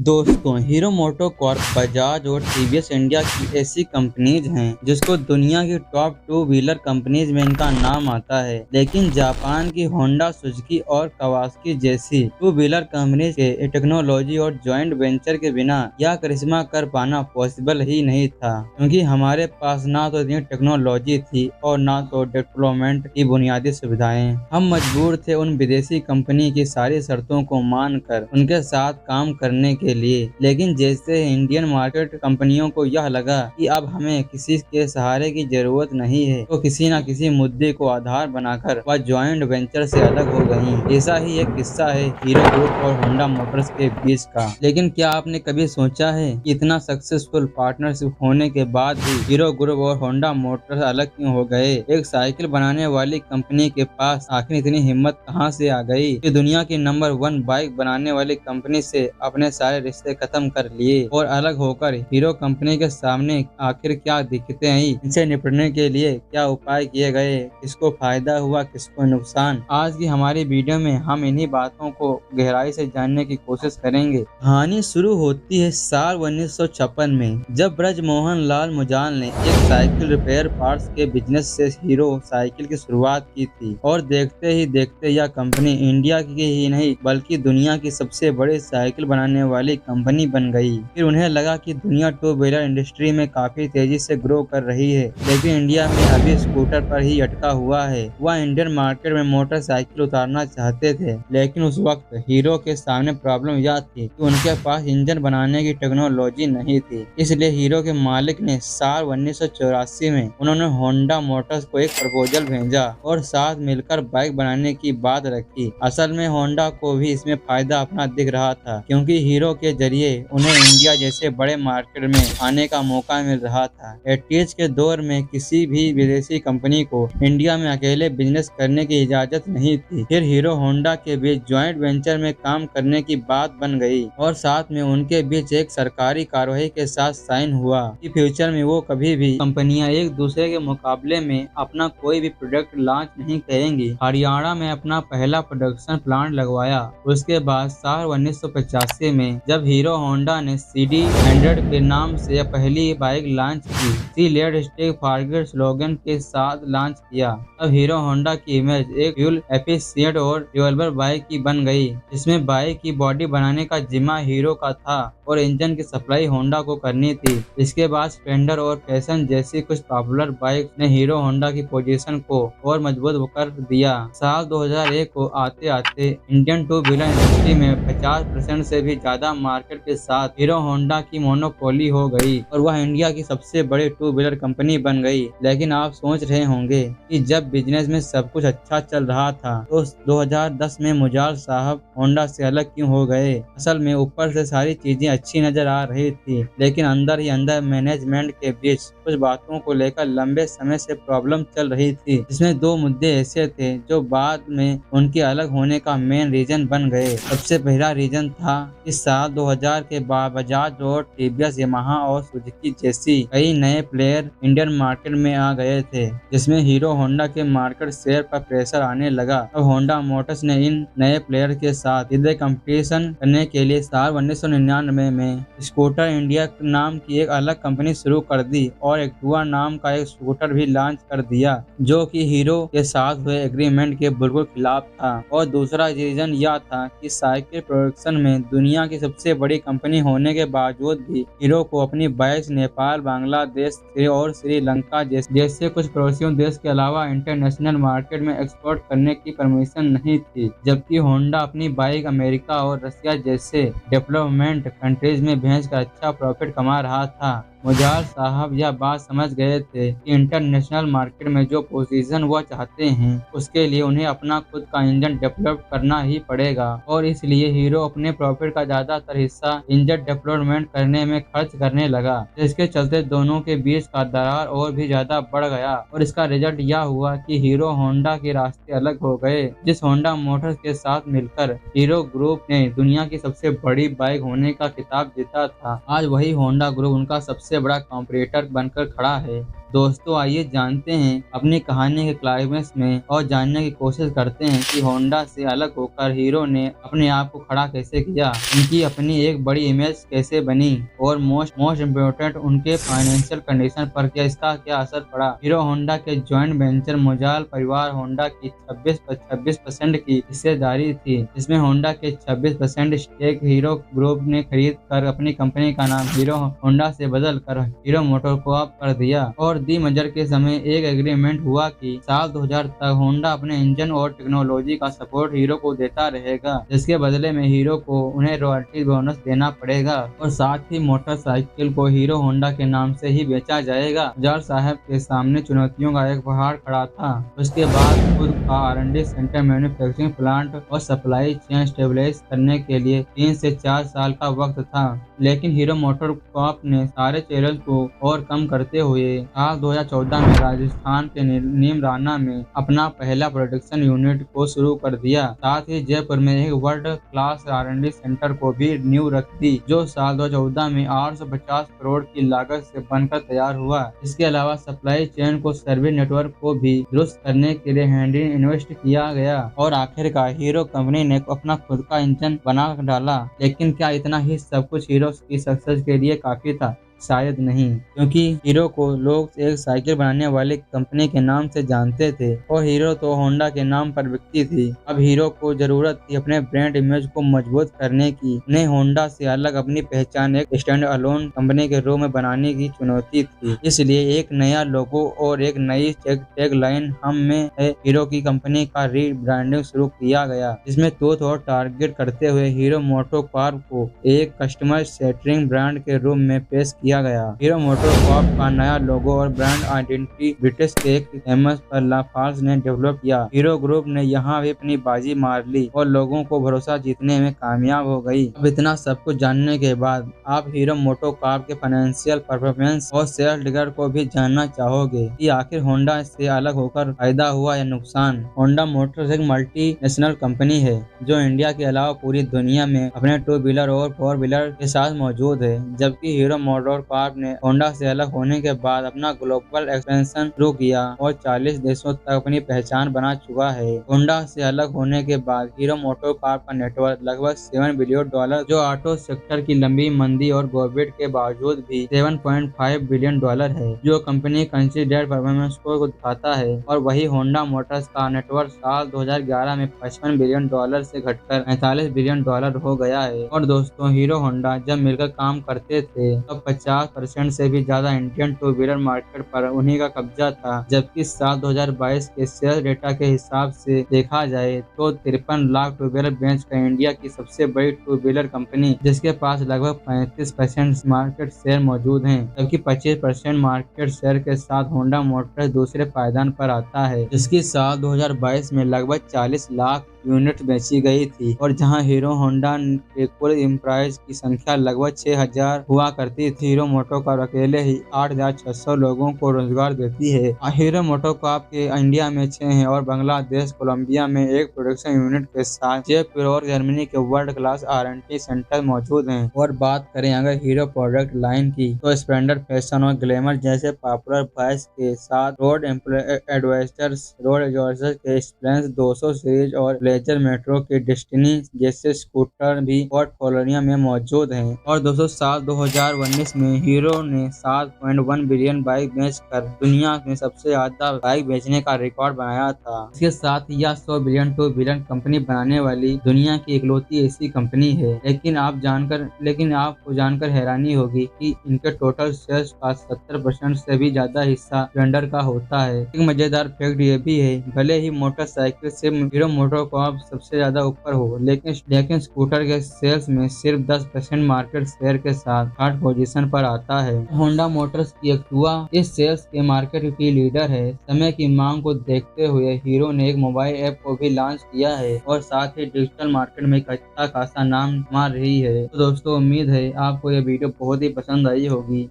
दोस्तों, hero MotoCorp, Bajaj और TVS India की ऐसी कंपनीज हैं जिसको दुनिया की टॉप टू व्हीलर कंपनीज में इनका नाम आता है। लेकिन जापान की होंडा, सुजुकी और कवासाकी जैसी टू व्हीलर कंपनीज के टेक्नोलॉजी और जॉइंट वेंचर के बिना यह करिश्मा कर पाना पॉसिबल ही नहीं था, क्योंकि हमारे पास ना तो इतनी टेक्नोलॉजी थी और ना तो डेवलपमेंट की बुनियादी सुविधाएं। हम मजबूर थे उन विदेशी कंपनी की सारी शर्तों को मानकर उनके साथ काम करने के लिए। लेकिन जैसे इंडियन मार्केट कंपनियों को यह लगा कि अब हमें किसी के सहारे की जरूरत नहीं है, तो किसी न किसी मुद्दे को आधार बनाकर वह जॉइंट वेंचर से अलग हो गईं। ऐसा ही एक किस्सा है हीरो ग्रुप और होंडा मोटर्स के बीच का। लेकिन क्या आपने कभी सोचा है कि इतना सक्सेसफुल पार्टनरशिप होने के बाद भी हीरो ग्रुप और होंडा मोटर्स अलग क्यों हो गए? एक साइकिल बनाने वाली कंपनी के पास आखिर इतनी हिम्मत कहां से आ गई कि दुनिया की नंबर 1 बाइक बनाने वाली कंपनी से अपने सारे रिश्ते खत्म कर लिए और अलग होकर हीरो कंपनी के सामने आखिर क्या दिक्कतें आई? इनसे निपटने के लिए क्या उपाय किए गए? किसको फायदा हुआ, किसको नुकसान? आज की हमारी वीडियो में हम इन्हीं बातों को गहराई से जानने की कोशिश करेंगे। कहानी शुरू होती है साल 1956 में, जब ब्रजमोहन लाल मुजाल ने एक साइकिल रिपेयर पार्ट्स के बिजनेस से हीरो साइकिल की शुरुआत की थी। और देखते ही देखते यह कंपनी इंडिया की ही नहीं बल्कि दुनिया की सबसे बड़ी साइकिल बनाने वाली कंपनी बन गई। फिर उन्हें लगा कि दुनिया टू व्हीलर इंडस्ट्री में काफी तेजी से ग्रो कर रही है, लेकिन इंडिया में अभी स्कूटर पर ही अटका हुआ है। वह इंडियन मार्केट में मोटरसाइकिल उतारना चाहते थे, लेकिन उस वक्त हीरो के सामने प्रॉब्लम यह थी कि उनके पास इंजन बनाने की टेक्नोलॉजी नहीं थी। इसलिए हीरो के मालिक ने साल 1984 में उन्होंने होंडा मोटर्स को एक प्रपोजल भेजा और साथ मिलकर बाइक बनाने की बात रखी। असल में होंडा को भी इसमें फायदा अपना दिख रहा था, क्योंकि हीरो के जरिए उन्हें इंडिया जैसे बड़े मार्केट में आने का मौका मिल रहा था। 80s के दौर में किसी भी विदेशी कंपनी को इंडिया में अकेले बिजनेस करने की इजाजत नहीं थी। फिर हीरो होंडा के बीच ज्वाइंट वेंचर में काम करने की बात बन गई और साथ में उनके बीच एक सरकारी कार्यवाही के साथ साइन हुआ कि फ्यूचर में वो कभी भी कंपनियां एक दूसरे के मुकाबले में अपना कोई भी प्रोडक्ट लॉन्च नहीं करेंगी। हरियाणा में अपना पहला प्रोडक्शन प्लांट लगवाया। उसके बाद साल 1985 में जब हीरो होंडा ने CD100 के नाम से पहली बाइक लॉन्च की, सी लेट स्टे फॉरगेट स्लोगन के साथ लॉन्च किया, तब हीरो होंडा की इमेज एक फ्यूल एफिशिएंट और ड्यूरेबल बाइक की बन गई, जिसमें बाइक की बॉडी बनाने का जिम्मा हीरो का था और इंजन की सप्लाई होंडा को करनी थी। इसके बाद स्प्लेंडर और पैशन जैसी कुछ पॉपुलर बाइक ने हीरो होंडा की पोजीशन को और मजबूत कर दिया। साल 2001 को आते आते इंडियन टू व्हीलर इंडस्ट्री में 50% से भी ज्यादा मार्केट के साथ हीरो होंडा की मोनोपोली हो गई और वह इंडिया की सबसे बड़ी टू व्हीलर कंपनी बन गई। लेकिन आप सोच रहे होंगे कि जब बिजनेस में सब कुछ अच्छा चल रहा था तो 2010 में मुजाल साहब होंडा से अलग क्यों हो गए? असल में ऊपर से सारी चीजें अच्छी नजर आ रही थी, लेकिन अंदर ही अंदर मैनेजमेंट के बीच कुछ बातों को लेकर लंबे समय से प्रॉब्लम चल रही थी, जिसमें दो मुद्दे ऐसे थे जो बाद में उनके अलग होने का मेन रीजन बन गए। सबसे पहला रीजन था कि साल 2000 के बाद बजाज और टीवीएस, यामाहा और सुजुकी जैसी कई नए प्लेयर इंडियन मार्केट में आ गए थे, जिसमें हीरो होंडा के मार्केट शेयर पर प्रेशर आने लगा। अब होंडा मोटर्स ने इन नए प्लेयर के साथ सीधे कंपटीशन करने के लिए साल 1999 में स्कूटर इंडिया नाम की एक अलग कंपनी शुरू कर दी और एक्टिवा नाम का एक स्कूटर भी लॉन्च कर दिया, जो कि हीरो के साथ हुए एग्रीमेंट के बिल्कुल खिलाफ था। और दूसरा रीजन यह था कि साइकिल प्रोडक्शन में दुनिया की सबसे बड़ी कंपनी होने के बावजूद भी हीरो को अपनी बाइक्स नेपाल, बांग्लादेश और श्रीलंका जैसे कुछ पड़ोसियों देश के अलावा इंटरनेशनल मार्केट में एक्सपोर्ट करने की परमिशन नहीं थी, जबकि होंडा अपनी बाइक अमेरिका और रशिया जैसे डेवलपमेंट कंट्रीज में भेजकर अच्छा प्रॉफिट कमा रहा था। मुजाल साहब यह बात समझ गए थे कि इंटरनेशनल मार्केट में जो पोजीशन वह चाहते हैं उसके लिए उन्हें अपना खुद का इंजन डेवलप करना ही पड़ेगा, और इसलिए हीरो अपने प्रॉफिट का ज्यादातर हिस्सा इंजन डेवलपमेंट करने में खर्च करने लगा, जिसके चलते दोनों के बीच का दरार और भी ज्यादा बढ़ गया। और इसका रिजल्ट यह हुआ कि हीरो होंडा के रास्ते अलग हो गए। जिस होंडा मोटर्स के साथ मिलकर हीरो ग्रुप ने दुनिया की सबसे बड़ी बाइक होने का खिताब जीता था, आज वही होंडा ग्रुप उनका सबसे बड़ा कॉम्पिटिटर बनकर खड़ा है। दोस्तों आइए जानते हैं अपनी कहानी के क्लाइमेक्स में और जानने की कोशिश करते हैं कि होंडा से अलग होकर हीरो ने अपने आप को खड़ा कैसे किया, उनकी अपनी एक बड़ी इमेज कैसे बनी और मोस्ट इम्पोर्टेंट उनके फाइनेंशियल कंडीशन पर इसका क्या असर पड़ा। हीरो होंडा के जॉइंट वेंचर मुजाल परिवार होंडा की 26% की हिस्सेदारी थी, जिसमें होंडा के 26% स्टेक हीरो ग्रुप ने खरीद कर अपनी कंपनी का नाम हीरो होंडा से बदल कर हीरो मोटोकॉर्प कर दिया और दी मर्जर के समय एक एग्रीमेंट हुआ कि साल 2000 तक होंडा अपने इंजन और टेक्नोलॉजी का सपोर्ट हीरो को देता रहेगा, जिसके बदले में हीरो को उन्हें रॉयल्टी बोनस देना पड़ेगा और साथ ही मोटरसाइकिल को हीरो होंडा के नाम से ही बेचा जाएगा। जार साहब के सामने चुनौतियों का एक पहाड़ खड़ा था। उसके बाद खुद का R&D सेंटर, मैन्युफैक्चरिंग प्लांट और सप्लाई चेन स्टेबलाइज करने के लिए 3 से 4 साल का वक्त था, लेकिन हीरो मोटोकॉर्प ने सारे चैलेंज को ओवरकम करते हुए साल 2014 में राजस्थान के नीमराना में अपना पहला प्रोडक्शन यूनिट को शुरू कर दिया। साथ ही जयपुर में एक वर्ल्ड क्लास R&D सेंटर को भी नींव रख दी, जो साल 2014 में 850 करोड़ की लागत से बनकर तैयार हुआ। इसके अलावा सप्लाई चेन को सर्विस नेटवर्क को भी दुरुस्त करने के लिए हैंडी इन्वेस्ट किया गया और आखिरकार हीरो कंपनी ने अपना खुद का इंजन बना डाला। लेकिन क्या इतना ही सब कुछ हीरो की सक्सेस के लिए काफी था? शायद नहीं, क्योंकि हीरो को लोग एक साइकिल बनाने वाली कंपनी के नाम से जानते थे और हीरो तो होंडा के नाम पर बिकती थी। अब हीरो को जरूरत थी अपने ब्रांड इमेज को मजबूत करने की। उन्हें होंडा से अलग अपनी पहचान एक स्टैंड अलोन कंपनी के रूप में बनाने की चुनौती थी। इसलिए एक नया लोगो और एक नई टैग लाइन हम में है हीरो की कंपनी का रीब्रांडिंग शुरू किया गया, जिसमें टूथ और टारगेट करते हुए हीरो मोटोकॉर्प को एक कस्टमर सेंट्रिक ब्रांड के रूप में पेश किया गया। हीरो मोटोकॉर्प का नया लोगो और ब्रांड आइडेंटिटी ब्रिटिश के एक फेमस पर लाफार्ज ने डेवलप किया। हीरो ग्रुप ने यहाँ भी अपनी बाजी मार ली और लोगों को भरोसा जीतने में कामयाब हो गई। अब इतना सब कुछ जानने के बाद आप हीरो मोटोकॉर्प के फाइनेंशियल परफॉर्मेंस और सेल्स फिगर को भी जानना चाहोगे कि आखिर होंडा से अलग होकर फायदा हुआ या नुकसान। होंडा मोटर्स एक मल्टी नेशनल कंपनी है जो इंडिया के अलावा पूरी दुनिया में अपने 2 व्हीलर और 4 व्हीलर के साथ मौजूद है, जबकि हीरो मोटोकॉर्प ने होंडा से अलग होने के बाद अपना ग्लोबल एक्सपेंशन शुरू किया और 40 देशों तक अपनी पहचान बना चुका है। होंडा से अलग होने के बाद हीरो मोटोकॉर्प का नेटवर्क लगभग $7 बिलियन, जो ऑटो सेक्टर की लंबी मंदी और कोविड के बावजूद भी $7.5 बिलियन है, जो कंपनी कंसिडर्ड परफॉर्मेंस को दिखाता है। और वही होंडा मोटर्स का नेटवर्क साल 2011 में $55 बिलियन से घटकर $45 बिलियन हो गया है। और दोस्तों, हीरो होंडा जब मिलकर काम करते थे तब 50% से भी ज्यादा इंडियन 2 व्हीलर मार्केट पर उन्हीं का कब्जा था, जबकि साल 2022 के सेल्स डेटा के हिसाब से देखा जाए तो 53 लाख 2 व्हीलर बेच कर इंडिया की सबसे बड़ी 2 व्हीलर कंपनी, जिसके पास लगभग 35% मार्केट शेयर मौजूद हैं, जबकि 25% मार्केट शेयर के साथ होंडा मोटर्स दूसरे पायदान पर आता है, जिसकी साल 2022 में लगभग 40 लाख यूनिट बेची गई थी। और जहां हीरो होंडा के कुल एम्प्लॉयज की संख्या लगभग 6000 हुआ करती थी, हीरो मोटोकॉर्प अकेले ही 8600 लोगों को रोजगार देती है। हीरो मोटोकॉर्प के इंडिया में 6 है और बांग्लादेश, कोलंबिया में एक प्रोडक्शन यूनिट के साथ जयपुर और जर्मनी के वर्ल्ड क्लास R&D सेंटर मौजूद हैं। और बात करें अगर हीरो प्रोडक्ट लाइन की, तो स्प्लेंडर, फैशन और ग्लैमर जैसे पॉपुलर बाइक्स के साथ रोड एडवेंचर्स के स्प्लेंस 200 सीरीज और ब्लेजर मेट्रो के डेस्टिनी जैसे स्कूटर भी पोर्टफोलियो में मौजूद हैं। और दोस्तों, साल 2019 में हीरो ने 7.1 बिलियन बाइक बेचकर दुनिया में सबसे ज्यादा बाइक बेचने का रिकॉर्ड बनाया था। इसके साथ ही यह 100 बिलियन 2 व्हीलर कंपनी बनाने वाली दुनिया की इकलौती ऐसी कंपनी है। लेकिन आपको जानकर हैरानी होगी कि इनके टोटल सेल्स का 70% से भी ज्यादा हिस्सा स्प्लेंडर का होता है। एक मजेदार फैक्ट ये भी है, भले ही मोटरसाइकिल से हीरो मोटोकॉर्प सबसे ज्यादा ऊपर हो, लेकिन स्कूटर के सेल्स में सिर्फ 10% मार्केट शेयर के साथ 3rd पोजीशन पर आता है। होंडा मोटर्स की एक्टिवा इस सेल्स के मार्केट की लीडर है। समय की मांग को देखते हुए हीरो ने एक मोबाइल ऐप को भी लॉन्च किया है और साथ ही डिजिटल मार्केट में एक अच्छा खासा नाम मार रही है। तो दोस्तों, उम्मीद है आपको यह वीडियो बहुत ही पसंद आई होगी।